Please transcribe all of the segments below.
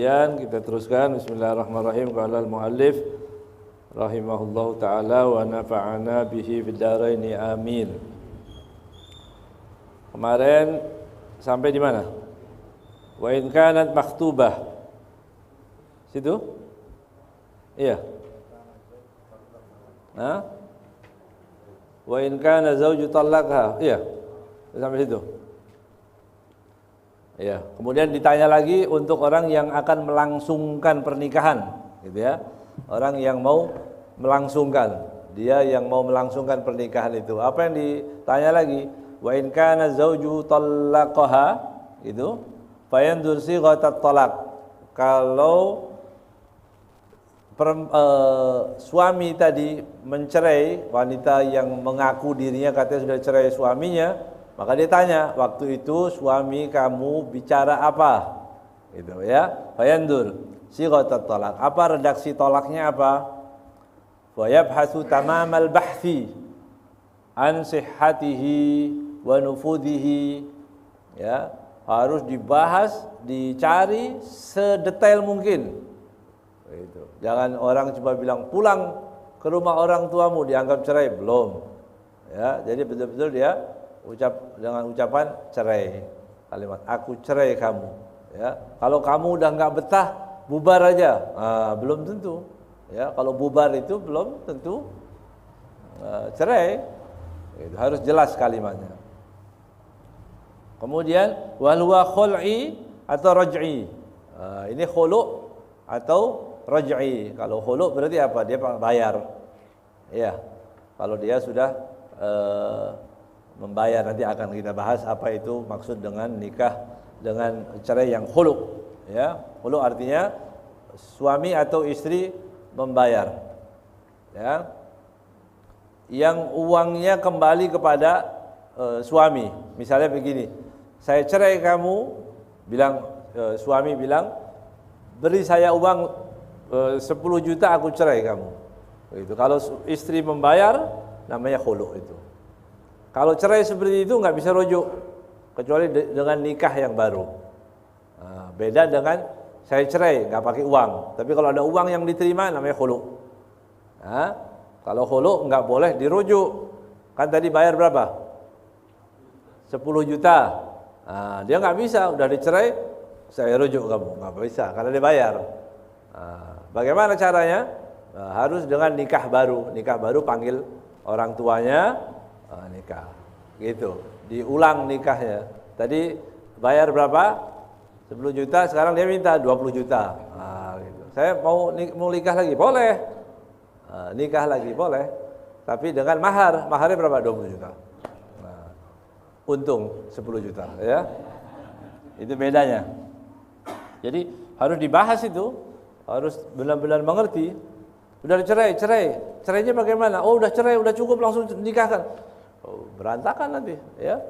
Kemudian kita teruskan. Bismillahirrahmanirrahim. Qala al-muallif rahimahullahu taala wa nafa'ana bihi fid dharain amin. Kemarin sampai di mana? Wa in kanat maktubah. Situ? Iya. Hah? Wa in kana zawju talaqha. Iya. Sampai situ. Ya, kemudian ditanya lagi untuk orang yang akan melangsungkan pernikahan, gitu ya. Orang yang mau melangsungkan, dia yang mau melangsungkan pernikahan itu. Apa yang ditanya lagi? Wa in kana zawju talaqaha, itu fayandur sighatat talaq. Kalau suami tadi mencerai, wanita yang mengaku dirinya katanya sudah cerai suaminya, maka dia tanya, waktu itu suami kamu bicara apa? Gitu ya. Fayandur sighatat talaq. Apa redaksi tolaknya apa? Wa yabhasu tamamal bahthi an sihhatihi wa nufudhihi. Ya, harus dibahas, dicari sedetail mungkin. Itu. Jangan orang cuma bilang pulang ke rumah orang tuamu dianggap cerai, belum. Ya, jadi betul-betul dia dengan ucapan cerai. Kalimat aku cerai kamu. Ya, kalau kamu udah nggak betah, bubar aja. Belum tentu. Ya, kalau bubar itu belum tentu cerai. Itu harus jelas kalimatnya. Kemudian wal huwa khul'i atau raj'i. Ini khulu' atau raj'i. Kalau khulu' berarti apa? Dia bayar. Ya. Kalau dia sudah membayar, nanti akan kita bahas apa itu maksud dengan nikah dengan cerai yang khulu'. Ya. Khulu' artinya suami atau istri membayar. Ya. Yang uangnya kembali kepada suami. Misalnya begini, saya cerai kamu, suami bilang, beri saya uang 10 juta aku cerai kamu. Itu kalau istri membayar namanya khulu itu. Kalau cerai seperti itu nggak bisa rujuk kecuali dengan nikah yang baru. Beda dengan saya cerai nggak pakai uang. Tapi kalau ada uang yang diterima namanya khulu. Kalau khulu nggak boleh dirujuk. Kan tadi bayar berapa? 10 juta. Dia nggak bisa, udah dicerai, saya rujuk kamu, nggak bisa karena dia bayar. Bagaimana caranya? Harus dengan nikah baru. Nikah baru panggil orang tuanya, nikah. Gitu. Diulang nikahnya. Tadi bayar berapa? 10 juta, sekarang dia minta 20 juta. Gitu. Saya mau nikah lagi, boleh. Nikah lagi boleh. Tapi dengan mahar. Maharnya berapa? 20 juta. Untung 10 juta, ya. Itu bedanya. Jadi harus dibahas itu. Harus benar-benar mengerti. Udah cerai. Cerainya bagaimana? Oh, udah cerai, udah cukup, langsung nikahkan. Berantakan nanti, ya.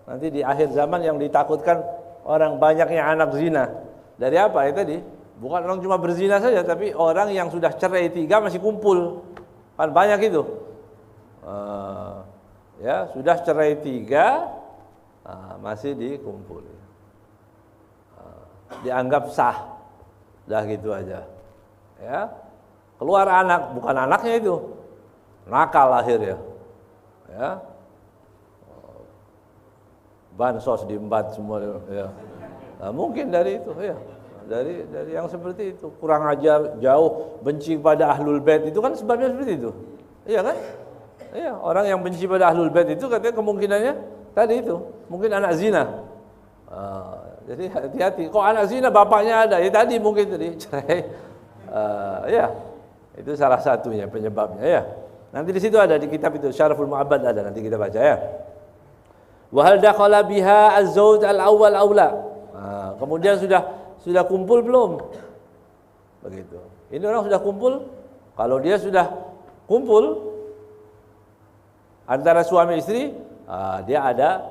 Nanti di akhir zaman yang ditakutkan orang banyaknya anak zina. Dari apa itu tadi? Bukan orang cuma berzina saja, tapi orang yang sudah cerai 3 masih kumpul. Kan banyak itu. Ya, sudah cerai 3 masih dikumpul. Dianggap sah. Dah gitu aja. Ya. Keluar anak, bukan anaknya itu. Nakal akhirnya. Ya. Bansos diembat semua, ya. Mungkin dari itu, ya. Dari yang seperti itu, kurang ajar, jauh, benci pada ahlul bait, itu kan sebabnya seperti itu. Iya kan? Iya, orang yang benci pada ahlul bait itu katanya kemungkinannya tadi itu, mungkin anak zina. Jadi hati-hati. Kok anak zina bapaknya ada? Ya tadi mungkin tadi cerai. Ya, itu salah satunya penyebabnya, ya. Nanti di situ ada di kitab itu Syaraful Mu'abbad ada, nanti kita baca, ya. Wa hal dakhala biha az-zawj al-awwal aula. Kemudian sudah kumpul belum? Begitu. Ini orang sudah kumpul. Kalau dia sudah kumpul antara suami istri, dia ada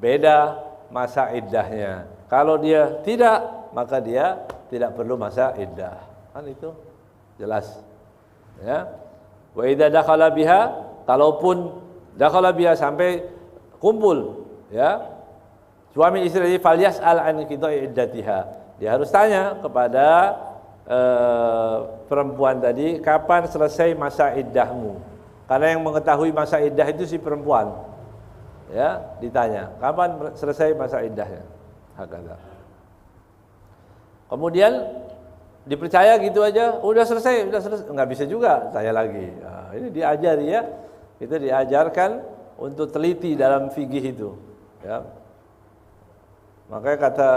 beda masa iddahnya. Kalau dia tidak, maka dia tidak perlu masa iddah. Kan itu jelas. Ya. Wa idza dakhala biha, kalaupun dakhala biha sampai kumpul, ya. Suami istri falyas'al an qita'i iddatiha. dia harus tanya kepada perempuan tadi, kapan selesai masa iddahmu? Karena yang mengetahui masa iddah itu si perempuan. Ya, ditanya, kapan selesai masa iddahnya? Hakata. Kemudian dipercaya gitu aja, udah selesai, nggak bisa juga, tanya lagi. Nah, ini diajari ya, kita diajarkan untuk teliti dalam fikih itu. Ya. Makanya kata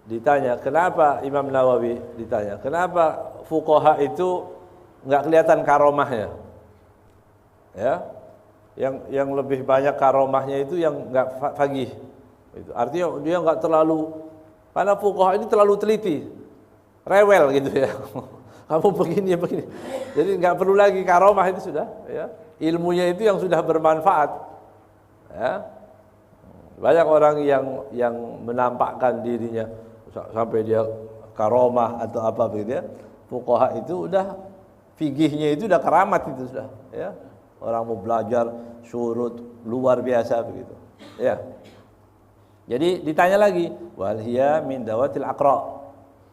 ditanya, kenapa Imam Nawawi ditanya, kenapa fuqaha itu nggak kelihatan karomahnya? Ya, yang lebih banyak karomahnya itu yang nggak faqih. Itu artinya dia nggak terlalu, karena fuqaha ini terlalu teliti, rewel gitu ya. Kamu begini ya begini. Jadi nggak perlu lagi karomah, itu sudah. Ya. Ilmunya itu yang sudah bermanfaat. Ya. Banyak orang yang menampakkan dirinya sampai dia karomah atau apa begitu ya. Fuqaha itu udah fikihnya itu udah keramat itu sudah. Ya. Orang mau belajar surut luar biasa begitu. Ya. Jadi ditanya lagi, wal hiya min dawatil aqra.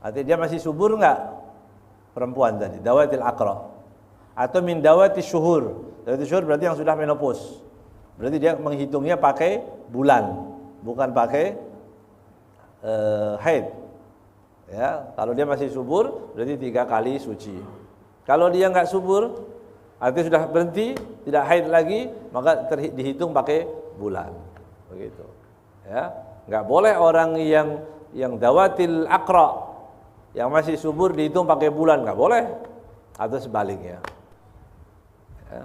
Artinya dia masih subur enggak? Perempuan tadi, dawatil aqra. Atau min dawati syuhur. Dawati syuhur berarti yang sudah menopause. Berarti dia menghitungnya pakai bulan, bukan pakai haid. Ya, kalau dia masih subur berarti 3 kali suci. Kalau dia enggak subur, artinya sudah berhenti, tidak haid lagi, maka dihitung pakai bulan. Begitu. Ya, enggak boleh orang yang dawatil aqra, yang masih subur dihitung pakai bulan, enggak boleh. Atau sebaliknya. Ya.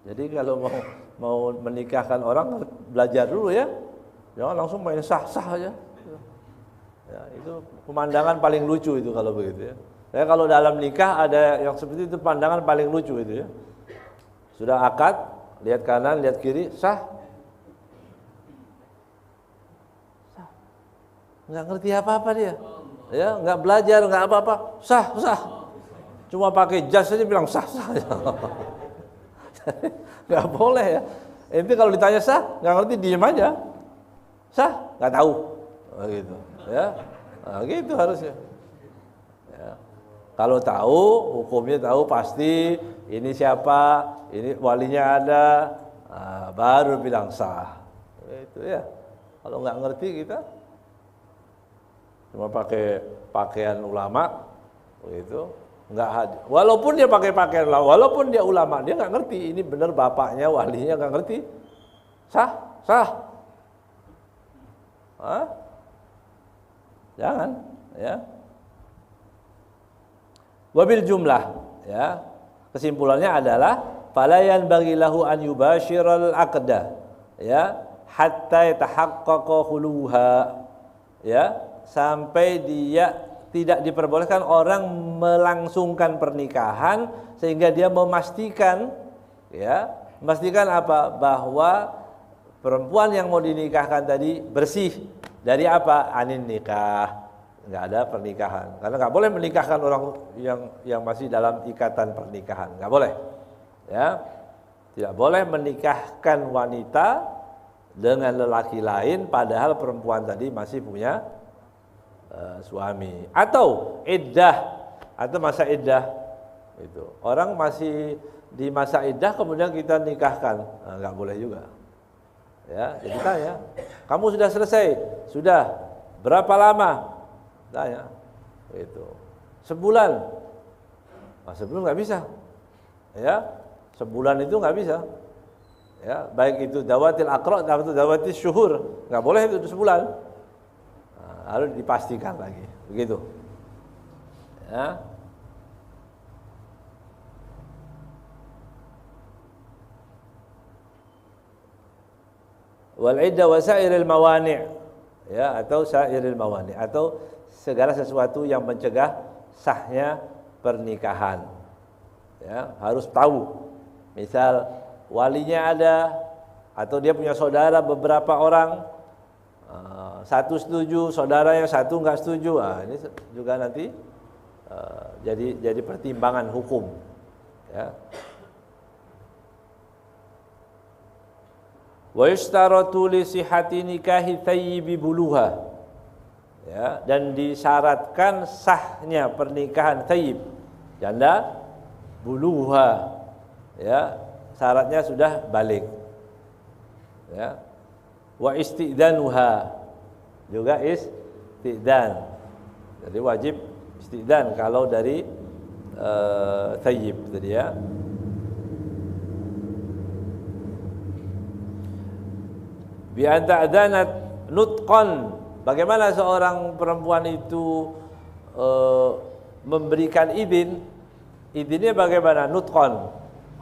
Jadi kalau mau menikahkan orang belajar dulu ya. Jangan langsung main sah-sah aja. Ya, itu pemandangan paling lucu itu kalau begitu ya. Saya kalau dalam nikah ada yang seperti itu, pandangan paling lucu itu ya. Sudah akad, lihat kanan, lihat kiri, sah. Sah. Enggak ngerti apa-apa dia. Ya, enggak belajar, enggak apa-apa. Sah. Cuma pakai jas saja bilang sah. Enggak boleh ya. Ente kalau ditanya sah, enggak ngerti, diem aja. Sah, enggak tahu. Begitu, ya. Nah, gitu harusnya. Ya. Kalau tahu, hukumnya tahu pasti, ini siapa, ini walinya ada, nah, baru bilang sah. Itu ya. Kalau nggak ngerti kita cuma pakai pakaian ulama, begitu, nggak hadir. Walaupun dia pakai pakaian ulama, walaupun dia ulama, dia nggak ngerti ini benar bapaknya, walinya nggak ngerti, sah. Hah? Jangan, ya. Wabil jumlah, ya. Kesimpulannya adalah fala yanbaghi lahu an yubashiral aqda, ya, hatta yatahaqqaqa khuluha, ya, sampai dia tidak diperbolehkan orang melangsungkan pernikahan sehingga dia memastikan, ya, memastikan apa? Bahwa perempuan yang mau dinikahkan tadi bersih dari apa? Anin nikah. Enggak ada pernikahan. Karena enggak boleh menikahkan orang yang masih dalam ikatan pernikahan. Enggak boleh. Ya. Tidak boleh menikahkan wanita dengan lelaki lain padahal perempuan tadi masih punya suami. Atau iddah, atau masa iddah. Itu. Orang masih di masa iddah kemudian kita nikahkan. Nah, enggak boleh juga. Ya, jadi tanya, kamu sudah selesai? Sudah. Berapa lama? Tanya. Itu. Sebulan. Nah, sebelum nggak bisa. Ya, sebulan itu nggak bisa. Ya, baik itu dawatil aqra atau dawatil syuhur, nggak boleh itu sebulan. Nah, harus dipastikan lagi. Begitu. Ya. Wal iddah wa sa'iril mawani', ya, atau sa'iril mawani', atau segala sesuatu yang mencegah sahnya pernikahan. Ya, harus tahu. Misal walinya ada atau dia punya saudara beberapa orang, satu setuju, saudara yang satu enggak setuju. Nah, ini juga nanti jadi pertimbangan hukum. Ya. Wa yustaratu li sihhati nikahi thayyibi buluha. Ya, dan disyaratkan sahnya pernikahan thayyib janda buluha. Ya, syaratnya sudah balik. Ya. Wa istidanuha, juga istidan. Jadi wajib istidan kalau dari thayyib tadi ya. Bi anta adanat nutqan, bagaimana seorang perempuan itu memberikan izin? Izinnya bagaimana? Nutqan,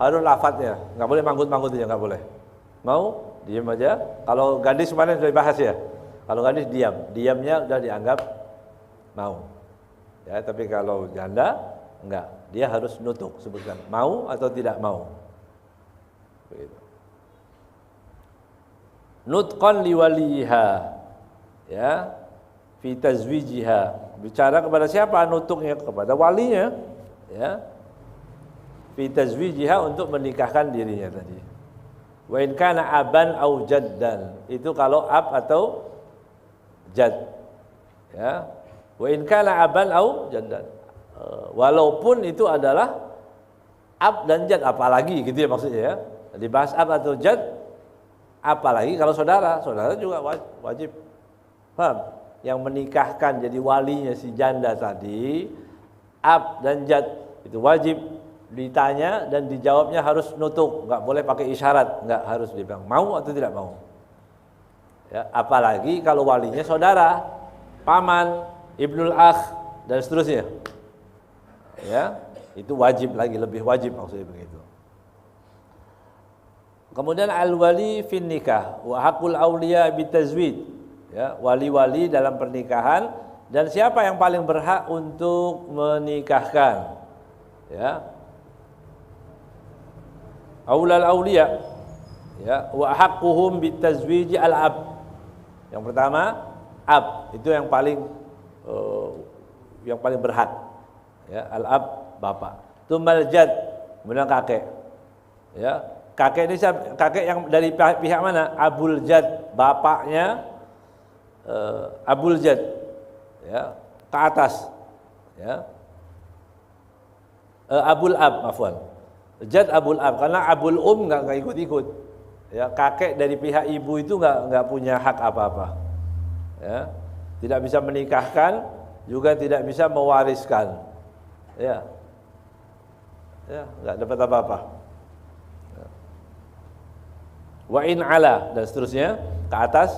harus lafadznya, nggak boleh manggut-manggut aja, nggak boleh. Mau diam aja. Kalau gadis kemarin sudah dibahas ya. Kalau gadis diam, diamnya sudah dianggap mau. Ya, tapi kalau janda enggak, dia harus nutuk, sebutkan mau atau tidak mau. Begitu. Nutqan liwaliha, ya, fi tazwijiha, bicara kepada siapa nutuknya? Kepada walinya, ya, fi tazwijiha, untuk menikahkan dirinya tadi. Wa in kana aban au jaddan, itu kalau ab atau jad, ya. Wa in kana aban au jaddan, walaupun itu adalah ab dan jad, apalagi gitu ya maksudnya ya. Dibahas ab atau jad, apalagi kalau saudara juga wajib. Paham? Yang menikahkan jadi walinya si janda tadi, ab dan jad, itu wajib ditanya dan dijawabnya harus nutuk, enggak boleh pakai isyarat, enggak, harus dibilang mau atau tidak mau. Ya, apalagi kalau walinya saudara, paman, ibnul akh dan seterusnya. Ya, itu wajib lagi, lebih wajib maksudnya begitu. Kemudian al-wali fin nikah wa haqqul auliya bitazwid, ya, wali-wali dalam pernikahan dan siapa yang paling berhak untuk menikahkan, ya. Aulal auliya, ya, wa haqquhum bitazwij al-ab. Yang pertama ab, itu yang paling berhak, ya, al-ab bapak. Tumal jad, kemudian kakek, ya. Kakek ini kakek yang dari pihak mana? Abul jad, bapaknya abul jad, ya, ke atas, ya. Abul ab, afwan. Jad abul ab, karena abul enggak ikut-ikut. Ya, kakek dari pihak ibu itu enggak punya hak apa-apa. Ya. Tidak bisa menikahkan, juga tidak bisa mewariskan. Ya. Ya, enggak dapat apa-apa. Wa in ala, dan seterusnya ke atas.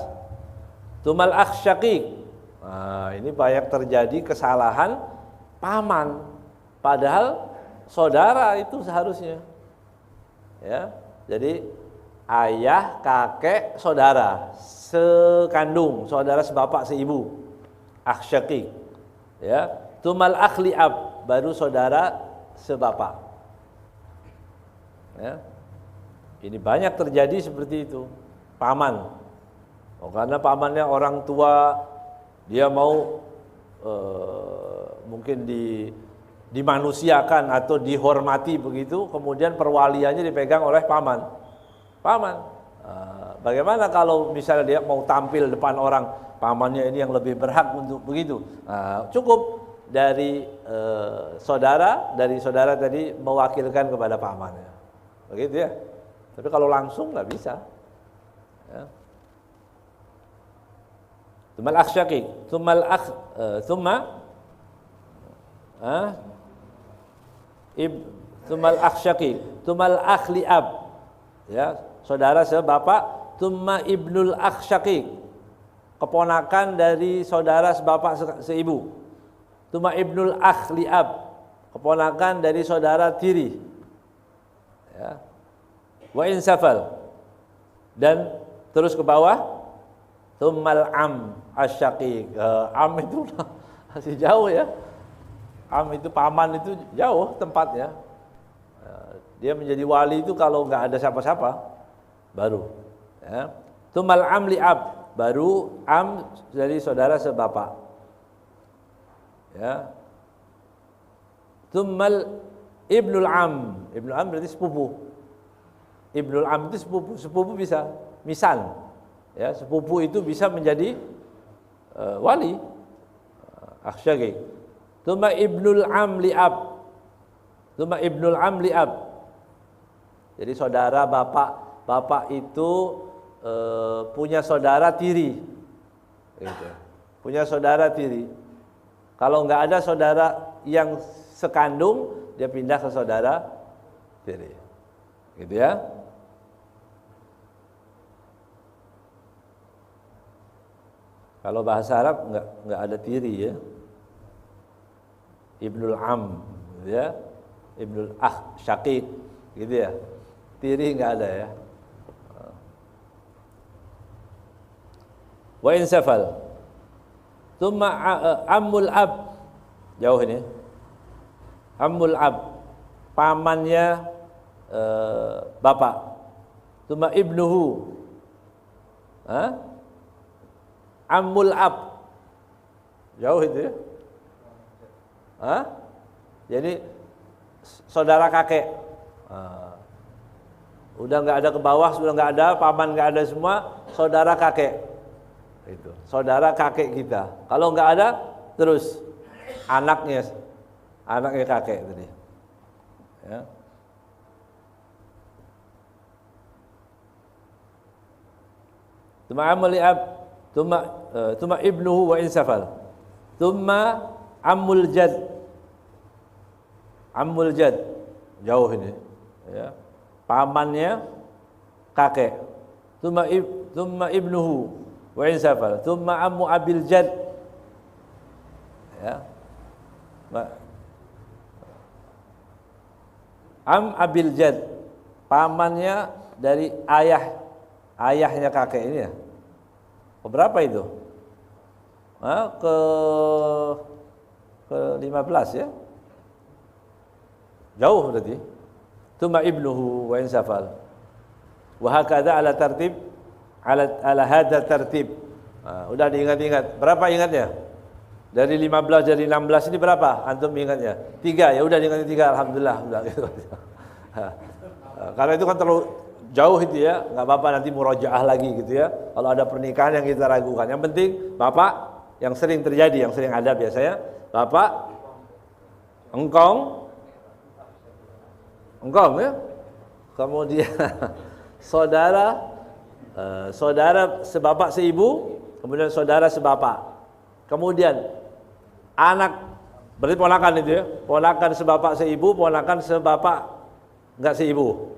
Tumal akh syaqiq. Nah, ini banyak terjadi kesalahan paman, padahal saudara itu seharusnya. Ya. Jadi ayah, kakek, saudara sekandung, saudara sebapak seibu. Akh syaqiq. Ya. Tumal akh li ab, baru saudara sebapak. Ya. Ini banyak terjadi seperti itu. Paman, karena pamannya orang tua, dia mau mungkin dimanusiakan atau dihormati begitu, kemudian perwaliannya dipegang oleh paman. Bagaimana kalau misalnya dia mau tampil depan orang, pamannya ini yang lebih berhak untuk begitu? Cukup dari saudara tadi mewakilkan kepada pamannya, begitu ya. Tapi kalau langsung nggak bisa. Ya. Tumal akh syaqiq, tumal akh, tumal akh syaqiq, tumal akh li ab, ya, saudara sebapak. Tumma ibnul akh syaqiq, keponakan dari saudara sebapak seibu. Tumma ibnul akh li ab, keponakan dari saudara tiri. Ya. Wa insafal, dan terus ke bawah. Tsummal am asyaqiq. Am itu masih jauh ya. Am itu paman, itu jauh tempatnya. Dia menjadi wali itu kalau nggak ada siapa-siapa baru. Ya. Tsummal am li ab, baru am dari saudara sebapak. Ya. Tsummal ibnul am. Ibnul am berarti sepupu. Ibnul am itu sepupu bisa. misan. Ya, sepupu itu bisa menjadi wali, akh syaqiq. Tsumma ibnul am li ab. Tsumma ibnul am li ab. Jadi saudara bapak itu punya saudara tiri. Gitu. Punya saudara tiri. Kalau enggak ada saudara yang sekandung, dia pindah ke saudara tiri. Gitu ya. Kalau bahasa Arab enggak ada tiri ya. Ibnul am, gitu ya. Ibnul akh syaqiq, gitu ya. Tiri enggak ada ya. Wa insafal. Tsumma ammul ab. Jauh ini. Ammul ab, pamannya bapak. Tsumma ibnuhu. Ammul ab. Jauh itu ya. Jadi saudara kakek. Udah nggak ada ke bawah, sudah nggak ada, paman nggak ada semua, saudara kakek. Itu. Saudara kakek kita. Kalau nggak ada, terus anaknya kakek tadi. Ya. Tsumma ammul ab, tsumma ibnuhu wa insafal. Tsumma ammul jad. Ammul jad. Jauh ini, ya. Pamannya kakek. Tsumma ibnuhu wa insafal. Tsumma ammu abil jad. Ya. Am abil jad. Pamannya dari ayahnya kakek ini ya. Berapa itu? Ke 15 ya. Jauh berarti. Tsumma ibnuhu wa insafal. Wa hakadha ala tartib ala hadha tartib. Udah diingat-ingat. Berapa ingatnya? Dari 15 dari 16 ini berapa? Antum ingatnya? 3. Ya udah diingat 3, alhamdulillah. Udah gitu. Karena itu kan terlalu jauh itu ya, enggak apa-apa nanti murojaah lagi gitu ya. Kalau ada pernikahan yang kita ragukan. Yang penting bapak yang sering terjadi, yang sering ada biasanya, bapak engkong ya. Kemudian saudara sebapak seibu, kemudian saudara sebapak. Kemudian anak, berarti ponakan itu ya, ponakan sebapak seibu, ponakan sebapak enggak seibu.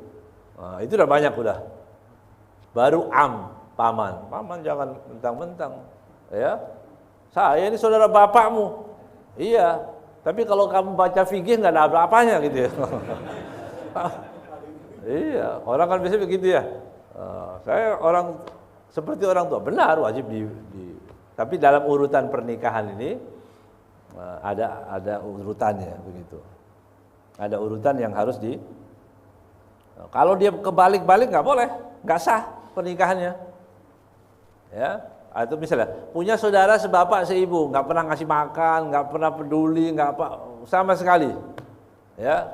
Nah, itu udah banyak udah. Baru paman. Paman jangan mentang-mentang, ya. Saya ini saudara bapakmu. Iya, tapi kalau kamu baca fikih enggak ada apa-apanya gitu ya. Iya, orang kan biasanya begitu ya. Saya orang seperti orang tua, benar wajib tapi dalam urutan pernikahan ini ada urutannya begitu. Ada urutan yang harus kalau dia kebalik-balik nggak boleh, nggak sah pernikahannya. Ya, atau misalnya punya saudara sebapak seibu, nggak pernah ngasih makan, nggak pernah peduli, nggak apa sama sekali. Ya,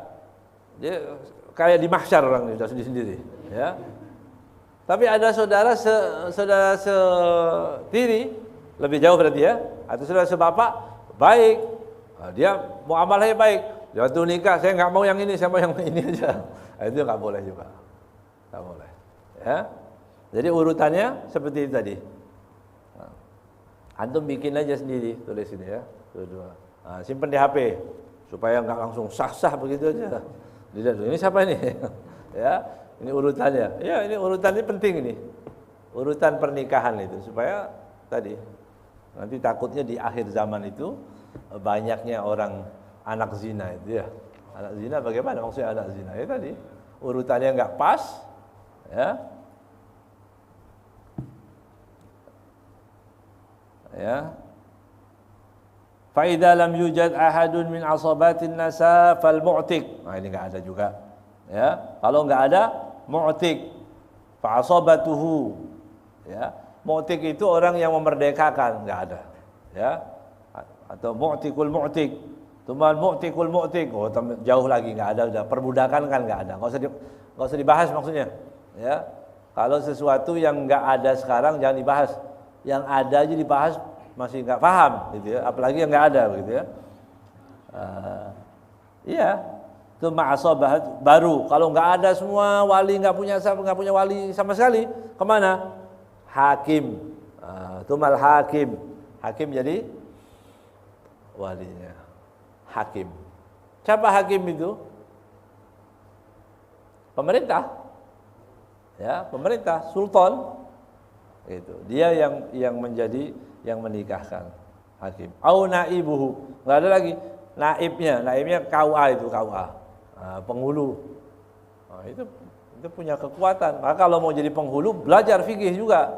dia kayak di mahsyar orang itu sendiri. Ya, tapi ada saudara setiri, lebih jauh berarti ya, atau saudara sebapak baik, dia muamalahnya baik. Waktu nikah saya nggak mau yang ini, saya mau yang ini aja. Itu nggak boleh juga, nggak boleh. Ya, jadi urutannya seperti itu tadi. Antum bikin aja sendiri, tulis ini ya, dua. Simpen di HP supaya nggak langsung sah-sah begitu aja. Lihat ini siapa ini? Ya, ini urutannya. Ya, ini urutannya penting ini. Urutan pernikahan itu supaya tadi nanti takutnya di akhir zaman itu banyaknya orang anak zina itu ya. Anak zina bagaimana maksudnya anak zina? Ya tadi urutannya enggak pas, ya. Ya. Fa idza lam yujad ahadun min asabatin nasa fal mu'tiq. Nah, ini enggak ada juga. Ya. Kalau enggak ada mu'tiq fa asabatuhu. Ya. Mu'tiq itu orang yang memerdekakan, enggak ada. Ya. Atau mu'tiqul mu'tiq. Tumal mu'tiqul mu'tiq. Oh, jauh lagi enggak ada udah. Perbudakan kan enggak ada. Enggak usah dibahas maksudnya. Ya. Kalau sesuatu yang nggak ada sekarang jangan dibahas. Yang ada aja dibahas masih nggak paham, gitu ya. Apalagi yang nggak ada, gitu ya. Iya, itu ma'asobah baru. Kalau nggak ada semua wali nggak punya wali sama sekali, kemana? Hakim. Itu mal hakim. Hakim jadi walinya. Hakim. Siapa hakim itu? Pemerintah. Ya, pemerintah, sultan. Itu. Dia yang menjadi yang menikahkan hakim. Au naibuhu. Enggak ada lagi naibnya. Naibnya KUA itu, KUA. Penghulu. Itu punya kekuatan. Maka kalau mau jadi penghulu belajar fikih juga.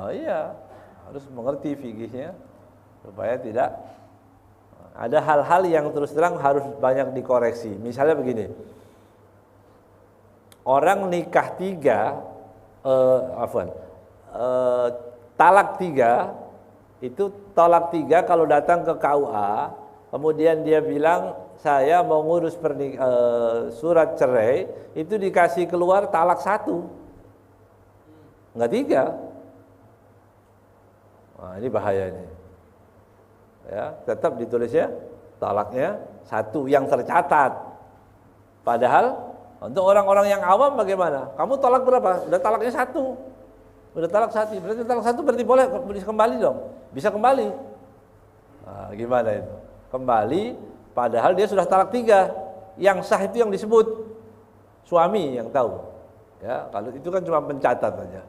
Iya, harus mengerti fikihnya supaya tidak ada hal-hal yang terus terang harus banyak dikoreksi. Misalnya begini. Orang nikah 3, talak 3, itu talak 3 kalau datang ke KUA, kemudian dia bilang saya mau ngurus surat cerai, itu dikasih keluar talak 1, enggak 3. Nah, ini bahaya ini. Ya, tetap ditulisnya talaknya 1 yang tercatat. Padahal untuk orang-orang yang awam bagaimana? Kamu talak berapa? Udah talaknya 1. Udah talak 1. Berarti talak 1 berarti boleh kembali dong. Bisa kembali. Nah, gimana itu? Kembali padahal dia sudah talak 3. Yang sah itu yang disebut suami yang tahu. Ya, kalau itu kan cuma pencatat saja.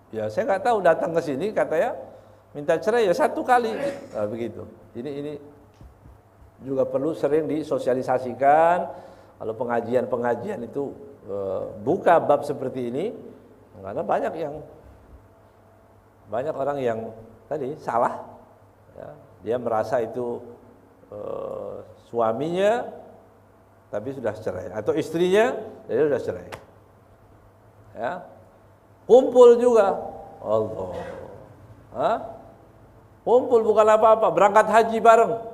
Ya, saya nggak tahu datang ke sini katanya minta cerai ya 1 kali. Nah, begitu. Ini juga perlu sering disosialisasikan. Kalau pengajian itu buka bab seperti ini, karena banyak orang yang tadi salah, ya, dia merasa itu suaminya, tapi sudah cerai, atau istrinya, dia sudah cerai. Ya, kumpul juga, Allah, kumpul bukan apa-apa, berangkat haji bareng.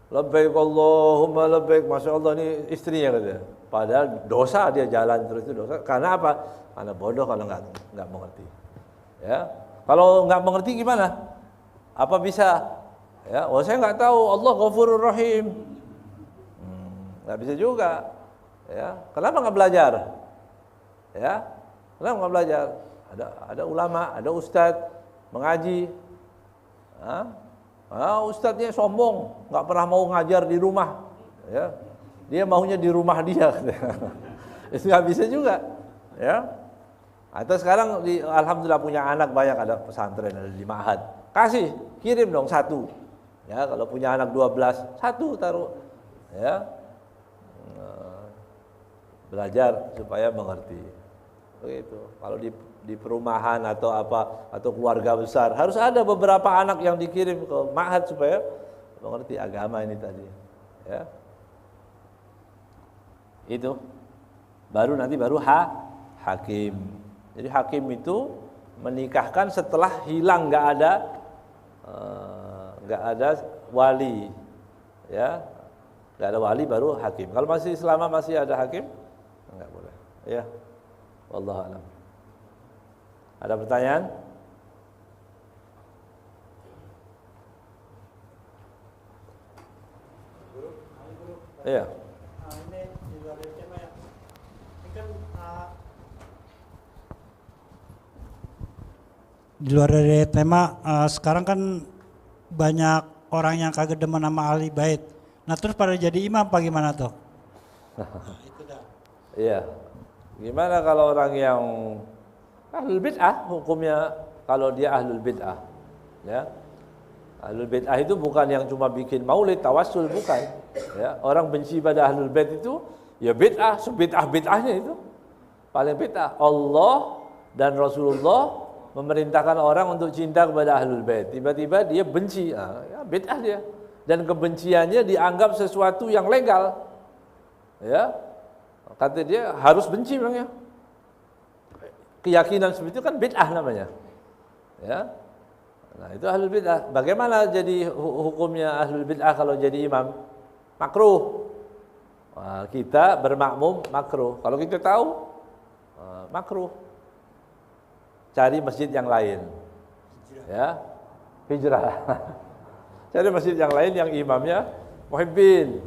Labbaik Allahumma labbaik, masya Allah, ini istrinya katanya. Padahal dosa, dia jalan terus itu dosa. Karena apa? Karena bodoh kalau nggak mengerti. Ya, kalau nggak mengerti gimana? Apa bisa? Ya, saya nggak tahu. Allah Ghafurur Rahim. Nggak bisa juga. Ya, kenapa nggak belajar? Ya, kenapa nggak belajar? Ada ulama, ada ustadz mengaji. Ustadznya sombong, nggak pernah mau ngajar di rumah, ya. Dia maunya di rumah dia, itu nggak bisa juga, ya. Atau sekarang alhamdulillah punya anak banyak, ada pesantren, ada di ma'had, kasih, kirim dong 1, ya. Kalau punya anak 12, 1 taruh, ya. Belajar supaya mengerti, begitu. Kalau di perumahan atau apa, atau keluarga besar, harus ada beberapa anak yang dikirim ke ma'had supaya mengerti agama ini tadi, ya. Itu baru hakim. Jadi hakim itu menikahkan setelah hilang, nggak ada wali, ya, nggak ada wali baru hakim. Kalau selama masih ada hakim, nggak boleh, ya. Wallahu a'lam. Ada pertanyaan? Iya. Ini di luar dari tema ya. Ini kan di luar dari tema, sekarang kan banyak orang yang kagak demen sama ahli bait. Nah, terus pada jadi imam apa gimana tuh? Itu dah. Iya. Gimana kalau orang yang ahlul bid'ah, hukumnya kalau dia ahlul bid'ah, ya. Ahlul bid'ah itu bukan yang cuma bikin maulid, tawassul, bukan. Ya, orang benci pada ahlul bait itu ya bid'ah, sebid'ah-bid'ahnya itu. Paling bid'ah. Allah dan Rasulullah memerintahkan orang untuk cinta kepada ahlul bait. Tiba-tiba dia benci, ya bid'ah dia. Dan kebenciannya dianggap sesuatu yang legal. Ya. Kata dia harus benci memangnya. Keyakinan seperti itu kan bid'ah namanya. Ya. Nah, itu ahlul bid'ah. Bagaimana jadi hukumnya ahlul bid'ah kalau jadi imam? Makruh. Nah, kita bermakmum makruh. Kalau kita tahu makruh. Cari masjid yang lain. Ya. Hijrah. Cari masjid yang lain yang imamnya muhibbin,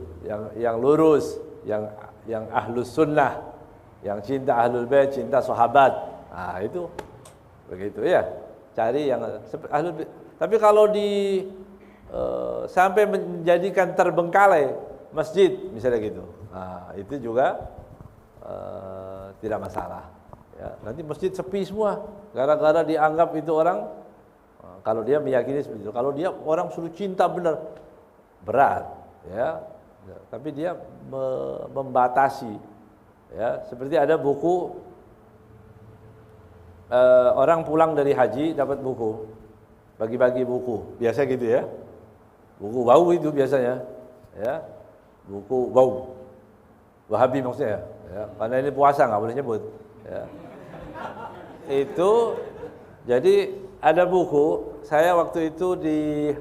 yang lurus, yang ahlus sunnah, yang cinta ahlul bait, cinta sahabat. Nah, itu begitu ya. Cari yang ahlul bait. Tapi kalau sampai menjadikan terbengkalai masjid misalnya gitu. Nah, itu juga tidak masalah. Ya, nanti masjid sepi semua gara-gara dianggap itu orang, kalau dia meyakini seperti itu. Kalau dia orang suruh cinta benar, berat, ya. Tapi dia membatasi, ya. Seperti ada buku, orang pulang dari haji dapat buku, bagi-bagi buku, biasa gitu ya. Buku bau itu biasanya, ya. Buku bau, Wahabi maksudnya, ya. Karena ini puasa nggak boleh nyebut, ya. Itu jadi ada buku, saya waktu itu di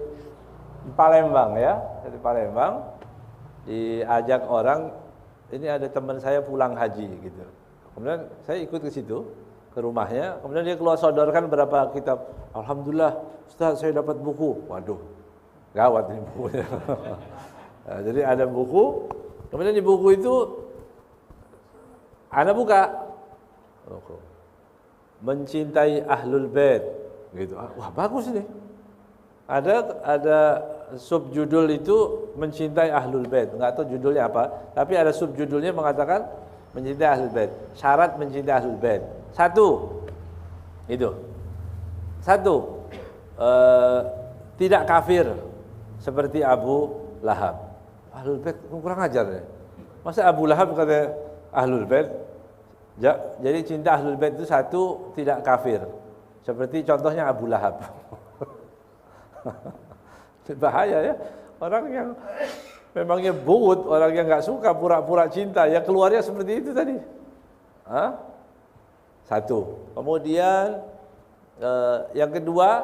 Palembang ya, di Palembang diajak orang, ini ada teman saya pulang haji gitu. Kemudian saya ikut ke situ, ke rumahnya, kemudian dia keluar sodorkan berapa kitab. Alhamdulillah, Ustaz saya dapat buku. Waduh, gawat ini bukunya. Nah, jadi ada buku, kemudian di buku itu Anda buka, mencintai ahlul bait. Gitu. Wah bagus ini. Ada subjudul itu mencintai ahlul bait. Enggak tahu judulnya apa, tapi ada subjudulnya mengatakan mencintai ahlul bait. Syarat mencintai ahlul bait. Satu, tidak kafir seperti Abu Lahab. Ahlul bait kurang ajar ya. Masa Abu Lahab kata ahlul bait? Jadi cinta ahlul bait itu satu, tidak kafir. Seperti contohnya Abu Lahab. Bahaya ya. Orang yang memangnya buut, orang yang nggak suka pura-pura cinta, ya keluarnya seperti itu tadi. Satu. Kemudian yang kedua,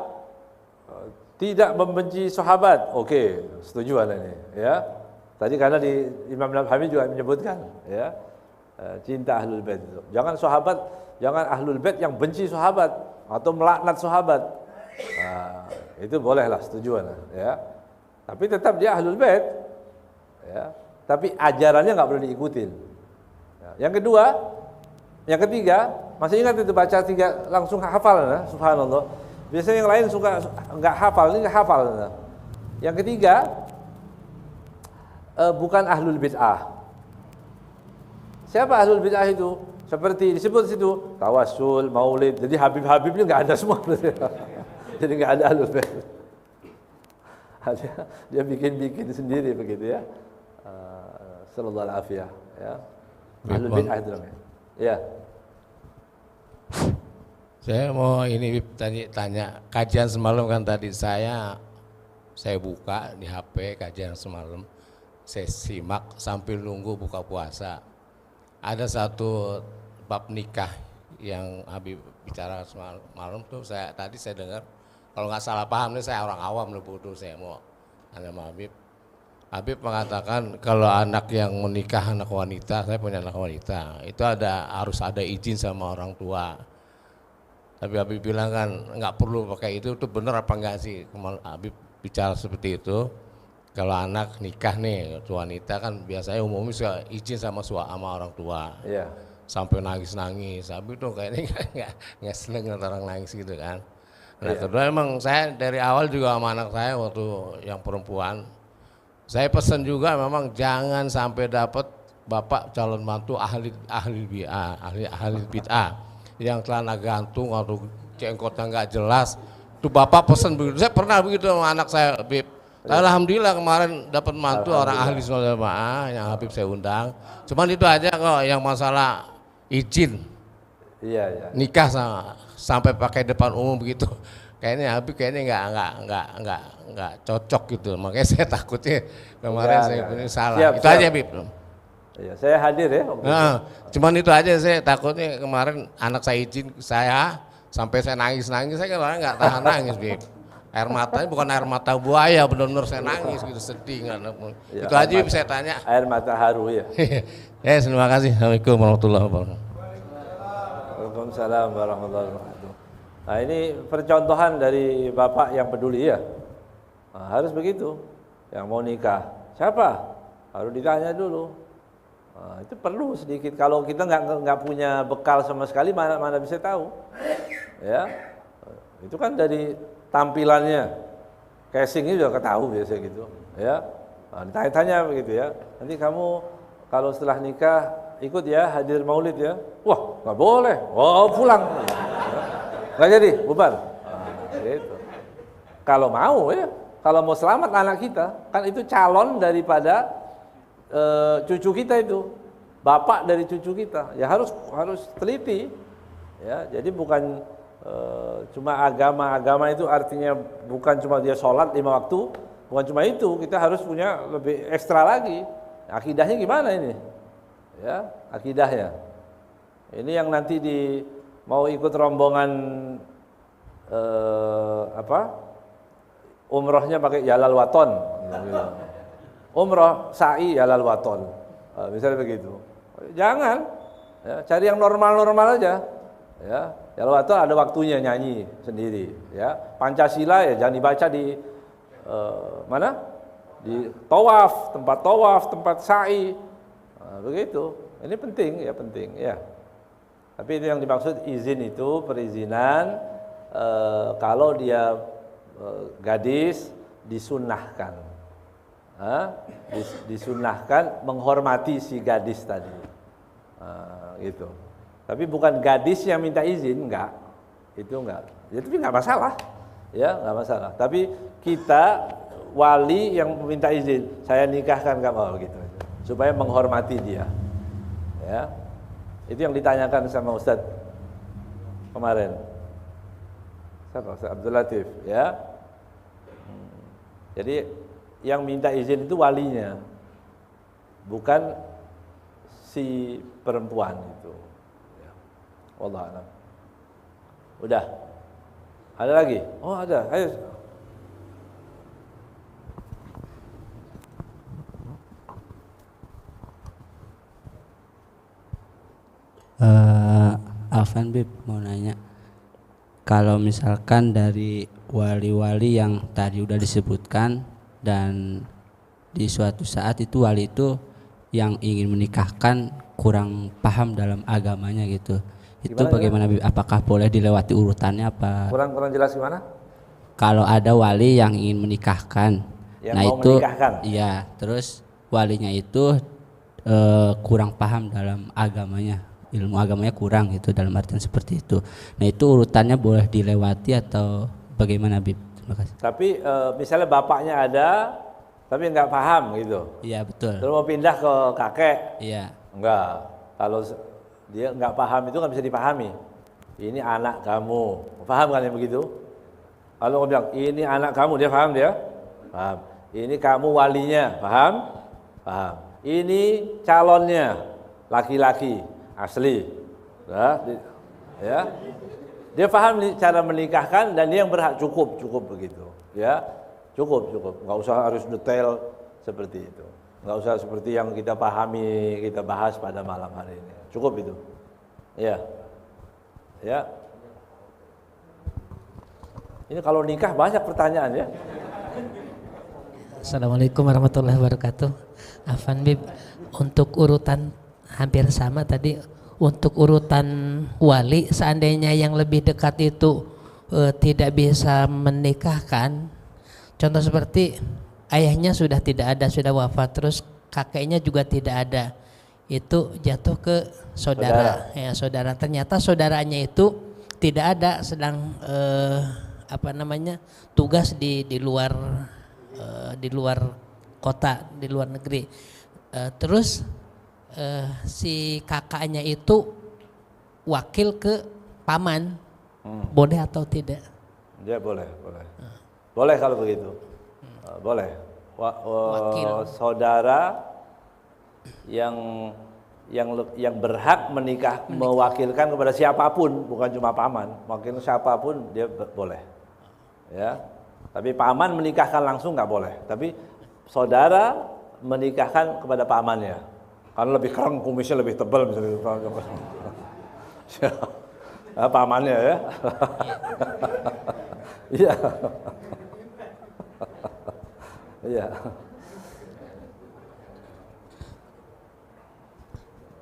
tidak membenci sahabat. Oke, setuju Anda ini, ya. Tadi karena di Imam Nawawi juga menyebutkan, ya, cinta ahlul bait itu. Jangan ahlul bait yang benci sahabat atau melaknat sahabat. Nah, itu bolehlah, setuju Anda, ya. Tapi tetap dia ahlul bait, ya. Tapi ajarannya nggak boleh diikutin. Ya. Yang ketiga, masih ingat itu baca 3 langsung hafal, ya? Subhanallah. Biasanya yang lain suka nggak hafal, ini nggak hafal. Ya. Yang ketiga, bukan ahlul bid'ah. Siapa ahlul bid'ah itu? Seperti disebut situ, tawassul, maulid. Jadi habib-habibnya nggak ada semua. Jadi nggak ada ahlul bait. Dia bikin sendiri begitu ya. Sallallahu alaihi wasallam, ya. Ahlul bid'ah itu namanya. Ya. Saya mau ini tanya kajian semalam kan tadi saya buka di HP kajian semalam. Saya simak sambil nunggu buka puasa. Ada satu bab nikah yang Habib bicara semalam tuh tadi saya dengar, kalau nggak salah paham nih, saya orang awam nih bodoh, saya mau tanya sama Habib. Habib mengatakan kalau anak yang menikah, anak wanita, saya punya anak wanita, itu harus ada izin sama orang tua. Tapi Habib bilang kan nggak perlu pakai itu benar apa enggak sih? Habib bicara seperti itu. Kalau anak nikah nih, wanita kan biasanya umumnya suka izin sama orang tua. Iya. Sampai nangis-nangis. Habib tuh kayaknya nggak seneng orang nangis gitu kan. Nah, kedua emang saya dari awal juga sama anak saya waktu yang perempuan, saya pesan juga memang jangan sampai dapat bapak calon mantu ahli bid'ah yang celana gantung atau jengkotnya nggak jelas. Tuh bapak pesan begitu. Saya pernah begitu sama anak saya, Habib. Alhamdulillah kemarin dapat mantu orang ahli sholat jamaah yang Habib saya undang. Cuman itu aja kok yang masalah izin. Iya. Nikah sampai pakai depan umum begitu. Kayaknya Habib nggak cocok gitu. Makanya saya takutnya kemarin saya punya salah. Siap, itu aja Habib. Iya, saya hadir ya. Cuman itu aja, saya takutnya kemarin anak saya izin saya sampai saya nangis. Saya kemarin nggak tahan nangis, Habib. Air matanya bukan air mata buaya, benar-benar saya nangis gitu, sedih nggak. Ya, itu aja bisa saya tanya. Air mata haru ya. Ya, terima kasih. Assalamualaikum warahmatullahi wabarakatuh. Waalaikumsalam warahmatullahi wabarakatuh. Nah, ini percontohan dari bapak yang peduli ya. Nah, harus begitu. Yang mau nikah, siapa? Harus ditanya dulu. Nah, itu perlu sedikit. Kalau kita nggak punya bekal sama sekali, mana bisa tahu? Ya, itu kan dari tampilannya, casingnya juga ketahui biasa gitu. Ya, nah, ditanya-tanya begitu ya. Nanti kamu kalau setelah nikah ikut ya hadir maulid ya. Wah, nggak boleh. Oh, pulang. Nggak jadi, bubar. Nah, gitu. Kalau mau ya, kalau mau selamat anak kita, kan itu calon daripada cucu kita itu, bapak dari cucu kita. Ya harus teliti. Ya, jadi bukan cuma agama itu artinya bukan cuma dia sholat 5 waktu, bukan cuma itu, kita harus punya lebih ekstra lagi. Akidahnya gimana ini? Ya, akidahnya. Ini yang nanti mau ikut rombongan umrohnya pakai Yalal Waton. Umroh sa'i Yalal Waton. Misalnya begitu. Jangan, ya, cari yang normal-normal aja. Ya, Yalal Waton ada waktunya nyanyi sendiri. Ya, Pancasila ya jangan dibaca di mana? Di tawaf, tempat sa'i. Nah, begitu. Ini penting ya. Tapi itu yang dimaksud izin itu perizinan kalau dia gadis disunnahkan, disunnahkan menghormati si gadis tadi, gitu. Tapi bukan gadis yang minta izin, enggak, itu enggak. Itu enggak masalah, ya enggak masalah. Tapi kita wali yang minta izin, saya nikahkan kamu gitu, supaya menghormati dia, ya. Itu yang ditanyakan sama Ustadz kemarin. Siapa? Ustadz Abdul Latif, ya. Jadi yang minta izin itu walinya, bukan si perempuan itu. Ya. Wallahu a'lam. Udah. Ada lagi? Oh ada. Ayo. Afan Bib mau nanya, kalau misalkan dari wali-wali yang tadi udah disebutkan dan di suatu saat itu wali itu yang ingin menikahkan kurang paham dalam agamanya gitu, itu bagaimana Bib? Apakah boleh dilewati urutannya apa? Kurang jelas gimana? Kalau ada wali yang ingin menikahkan, yang nah mau itu, menikahkan. iya, terus walinya itu kurang paham dalam agamanya, ilmu agamanya kurang gitu, dalam artian seperti itu. Nah itu urutannya boleh dilewati atau bagaimana Bib? Terima kasih. Tapi misalnya bapaknya ada tapi nggak paham gitu. Iya betul. Terus mau pindah ke kakek. Iya. Enggak. Kalau dia nggak paham itu nggak bisa dipahami. Ini anak kamu, paham kan yang begitu? Kalau aku bilang ini anak kamu, dia paham dia? Paham. Ini kamu walinya, paham? Paham. Ini calonnya, laki-laki asli, ya. Dia paham cara menikahkan dan dia yang berhak, cukup begitu, ya. Cukup. Nggak usah harus detail seperti itu. Nggak usah seperti yang kita pahami, kita bahas pada malam hari ini. Cukup itu, ya. Ini kalau nikah banyak pertanyaan ya. Assalamualaikum warahmatullahi wabarakatuh. Afan Bib, untuk urutan hampir sama tadi, untuk urutan wali, seandainya yang lebih dekat itu tidak bisa menikahkan, contoh seperti ayahnya sudah tidak ada, sudah wafat, terus kakeknya juga tidak ada, itu jatuh ke saudara. Ya, saudara. Ternyata saudaranya itu tidak ada, sedang tugas di luar kota, di luar negeri. Terus si kakaknya itu wakil ke paman, boleh atau tidak? Ya boleh. Boleh kalau begitu, boleh. Saudara yang berhak mewakilkan kepada siapapun, bukan cuma paman, mungkin siapapun dia boleh, ya. Tapi paman menikahkan langsung nggak boleh. Tapi saudara menikahkan kepada pamannya. Karena lebih keren, kumisnya lebih tebal misalnya. pamannya ya. Iya. Iya.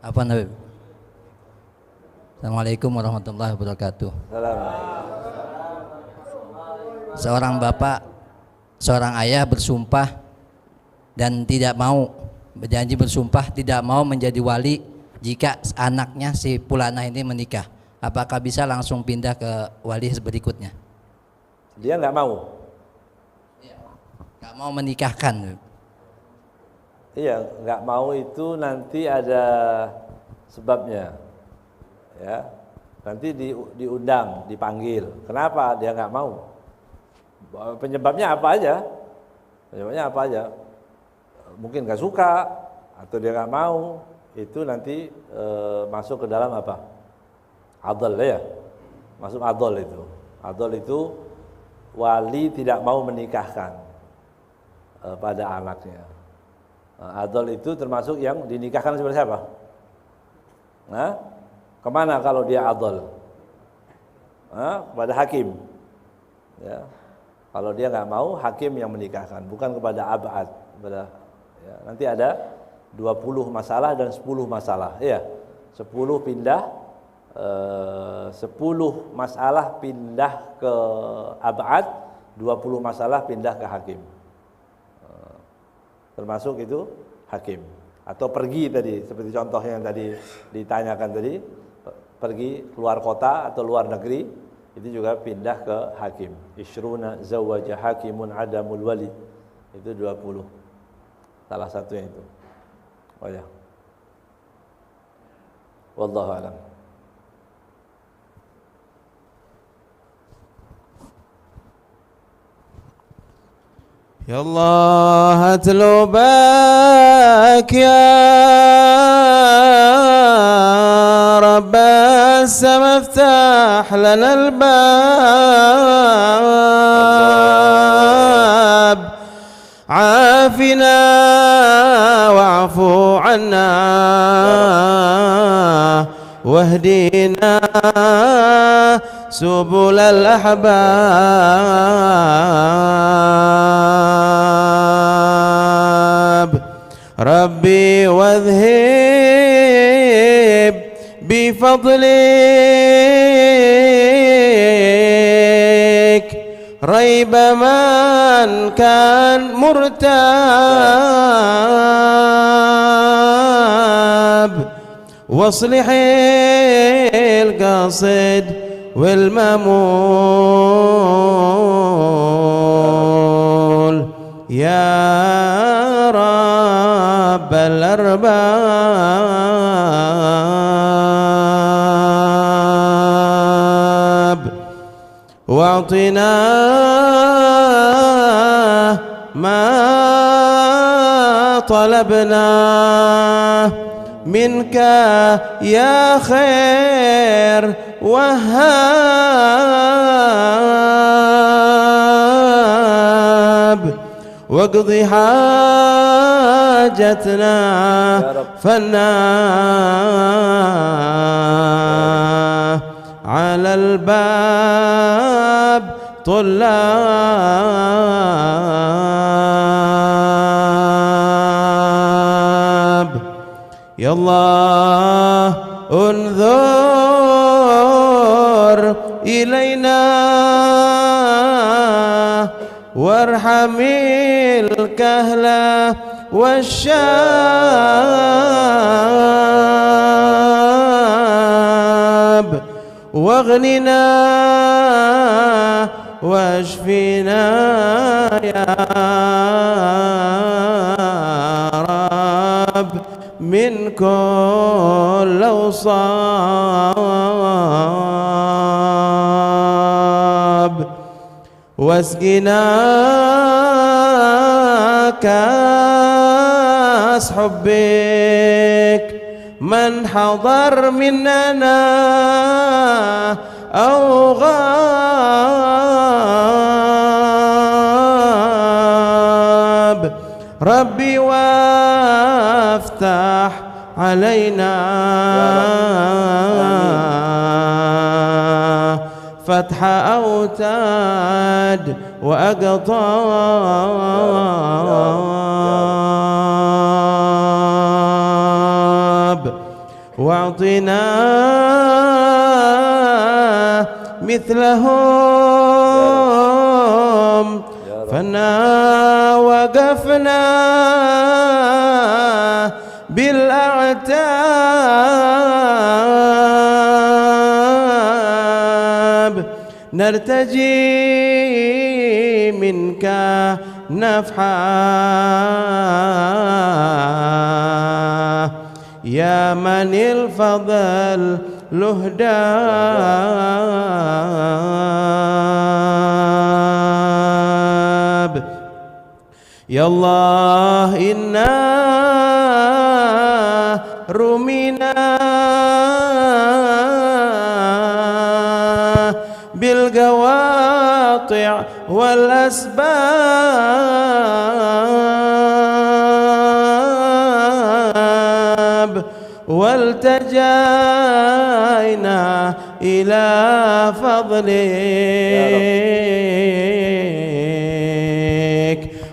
Apa Nabi? Assalamualaikum warahmatullahi wabarakatuh. Seorang bapak, seorang ayah bersumpah dan tidak mau, berjanji bersumpah tidak mau menjadi wali jika anaknya si Pulana ini menikah. Apakah bisa langsung pindah ke wali berikutnya? Dia nggak mau. Nggak mau menikahkan. Iya, nggak mau itu nanti ada sebabnya, ya. Nanti diundang, dipanggil. Kenapa dia nggak mau? Penyebabnya apa aja? Penyebabnya apa aja? Mungkin nggak suka atau dia nggak mau. Itu nanti masuk ke dalam apa? Adol ya, masuk adol itu. Adol itu wali tidak mau menikahkan pada anaknya. Adol itu termasuk yang dinikahkan seperti siapa? Nah, kemana kalau dia adol? Kepada hakim. Ya. Kalau dia nggak mau, hakim yang menikahkan, bukan kepada abad. Ya, nanti ada 20 masalah dan 10 masalah. Ya, 10 pindah, 10 masalah pindah ke abad, 20 masalah pindah ke hakim. Termasuk itu hakim atau pergi tadi, seperti contoh yang tadi ditanyakan tadi, pergi keluar kota atau luar negeri, itu juga pindah ke hakim. Ishruna zawaja hakimun adamul wali, itu 20. Salah satunya itu. Oh ya. Wallahu a'lam. يا الله أتلوبك يا رب السما افتح لنا الباب عافنا واعفو عنا واهدنا سبل الأحباب ربي واذهب بفضلك ريب من كان مرتاب واصلح القاصد والمامول يا رب الأرباب واعطنا ما طلبناه منك يا خير وهاب واقض حاجتنا فنا على الباب طلاب يا الله انظر إلينا وارحم الكهل والشاب واغننا واشفنا يا رب من كل أوصاب واسقنا كاس حبك من حضر مننا أو غاب ربي وافتح علينا فتح أوتاد وأقطاب واعطنا مثلهم فنا وقفنا بالأعتاب نرتجي منك نفحا يا من الفضل لهداب يا الله إنا رمينا بالقواطع والأسباب والتجأنا إلى فضلك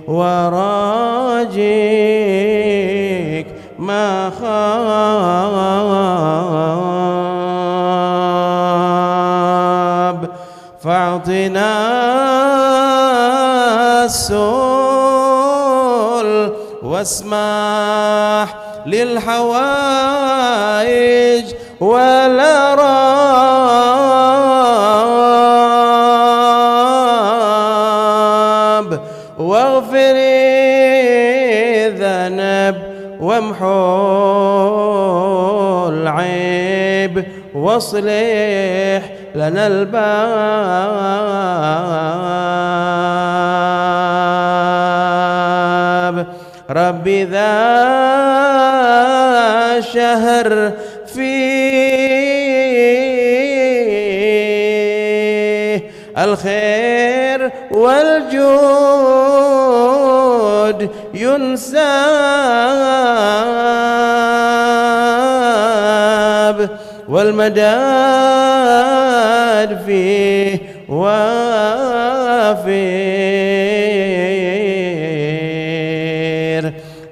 وراجيك ما خاب فاعطنا السؤل واسمح للحوائج والأراب واغفر الذنب وامحو العيب واصلح لنا الباب ربي ذا شهر فيه الخير والجود ينساب والمداد فيه وافير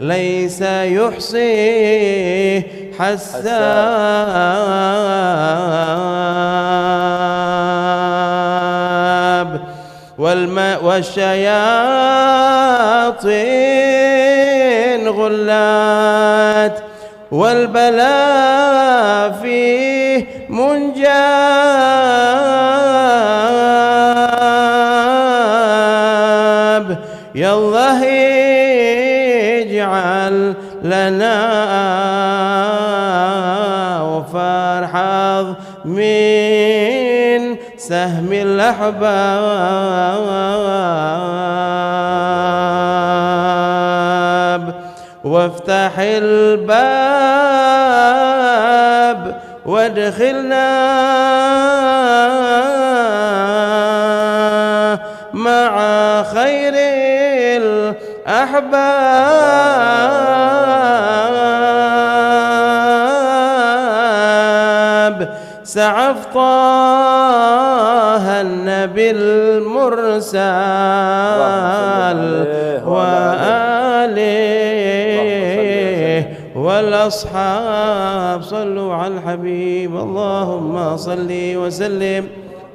ليس يحصي حساب والشياطين غلات والبلاء فيه منجاب يا الله اجعل لنا وفرحظ من سهم الأحباب وافتح الباب وادخلنا مع خير الأحباب سعف طه النبي المرسل وآله والأصحاب صلوا على الحبيب اللهم صل وسلم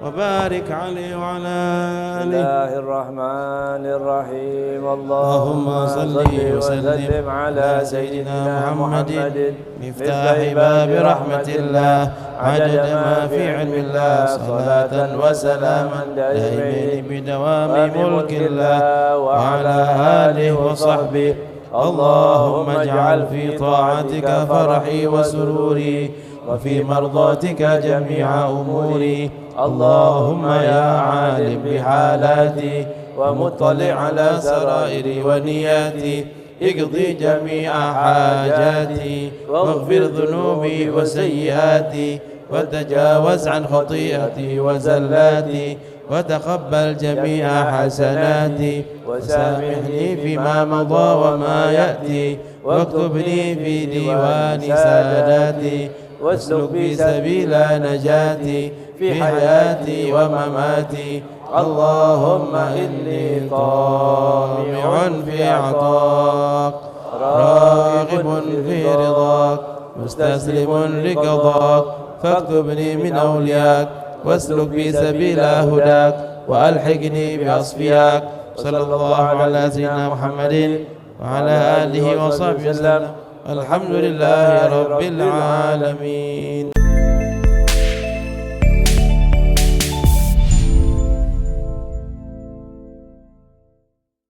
وبارك عليه وعلى بسم آله الله الرحمن الرحيم اللهم صل وسلم على سيدنا محمد مفتاح باب رحمة الله عدد ما في علم الله صلاة وسلاما دائمين بدوام ملك الله وعلى آله وصحبه اللهم اجعل في طاعتك فرحي وسروري وفي مرضاتك جميع أموري اللهم يا عالم بحالاتي ومطلع على سرائري ونياتي اقضي جميع حاجاتي واغفر ذنوبي وسيئاتي وتجاوز عن خطيئتي وزلاتي وتقبل جميع حسناتي وسامحني فيما مضى وما يأتي واكتبني في ديوان ساداتي واسلك بي سبيل نجاتي في حياتي ومماتي. اللهم إني طامع في عطاك راغب في رضاك مستسلم لقضاك فاكتبني من أولياك واسلك بي سبيل هداك وألحقني بأصفياك. صلى الله على سيدنا محمد وعلى آله وصحبه وسلم. الحمد لله رب العالمين.